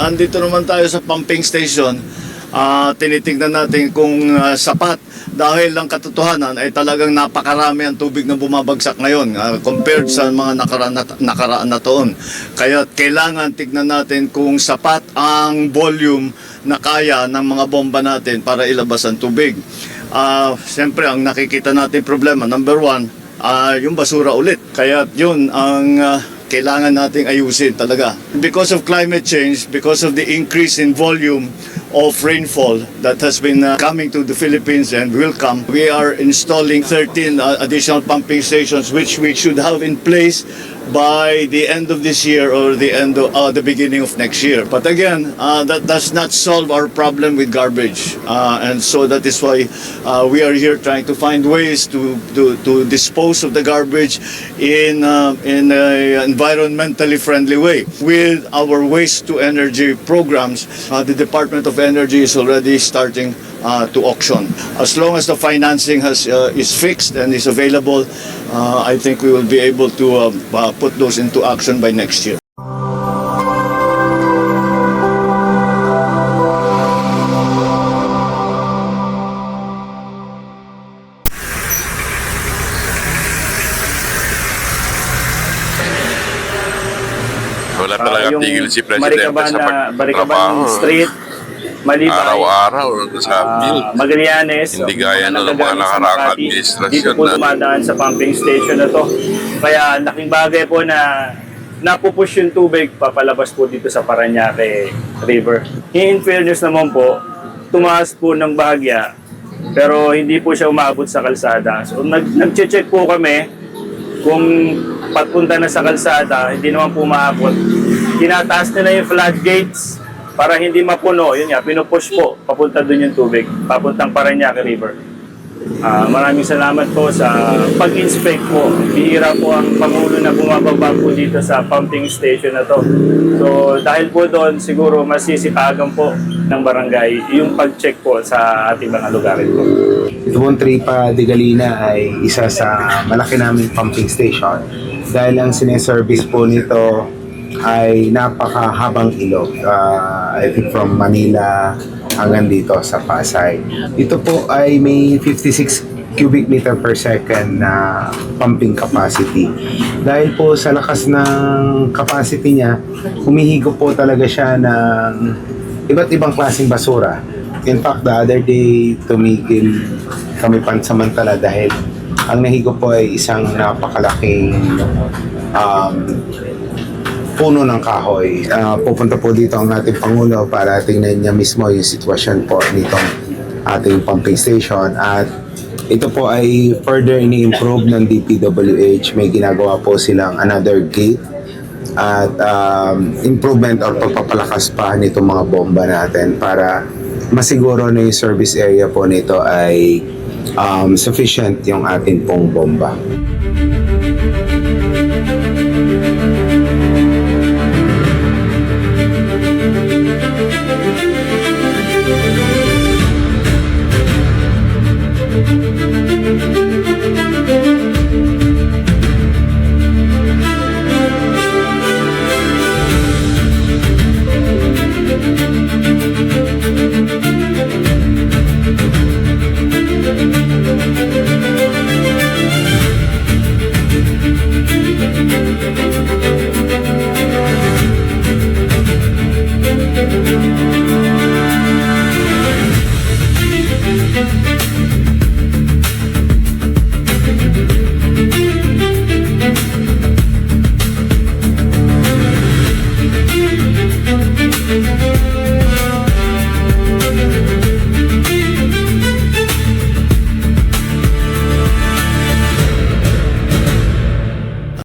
Andito naman tayo sa pumping station. Tinitingnan natin kung sapat dahil ang katotohanan ay talagang napakarami ang tubig na bumabagsak ngayon compared sa mga nakaraan na taon. Kaya kailangan tignan natin kung sapat ang volume na kaya ng mga bomba natin para ilabas ang tubig. Siyempre, ang nakikita natin problema, number one, yung basura ulit. Kaya yun ang kailangan nating ayusin talaga. Because of climate change, because of the increase in volume of rainfall that has been coming to the Philippines and will come, we are installing 13 additional pumping stations which we should have in place by the end of this year or the end of the beginning of next year. But again, that does not solve our problem with garbage, and so that is why we are here trying to find ways to dispose of the garbage in an environmentally friendly way. With our waste to energy programs, the Department of Energy is already starting to auction. As long as the financing is fixed and is available, I think we will be able to put those into action by next year. Wala talaga tigil si Presidente sa Baricaban pagtrabaho. Street, Malibay, Araw-araw sa bill. Magallanes, Hindi gaya ng mga nakaraang administrasyon dito po na dumadaan sa pumping station na to. Kaya laking bagay po na napupush yung tubig papalabas po dito sa Parañaque River. In fairness naman po, tumaas po ng bahagya pero hindi po siya umabot sa kalsada. So nag-check po kami kung papunta na sa kalsada, hindi naman po maabot. Tinataas nila yung floodgates para hindi mapuno. Yun nga, pinupush po papunta dun yung tubig, papuntang Parañaque River. Maraming salamat po sa pag-inspect po. Bihira po ang Pangulo na bumababa po dito sa pumping station na to. So dahil po doon, siguro masisipagan po ng barangay yung pag-check po sa ating mga lugarin po. Ito pong Tripa de Galina ay isa sa malaki naming pumping station dahil ang sineservice po nito ay napakahabang ilog. I think from Manila hanggang dito sa Pasay. Ito po ay may 56 cubic meter per second na pumping capacity. Dahil po sa lakas ng capacity niya, humihigo po talaga siya ng iba't ibang klaseng basura. In fact, the other day, tumigil kami pansamantala dahil ang nahigo po ay isang napakalaking puno ng kahoy. Pupunta po dito ang ating Pangulo para tingnan niya mismo yung sitwasyon po nitong ating pumping station. At ito po ay further ini-improve ng DPWH. May ginagawa po silang another gate at improvement or pagpapalakas pa nitong mga bomba natin para masiguro na yung service area po nito ay sufficient yung ating pong bomba.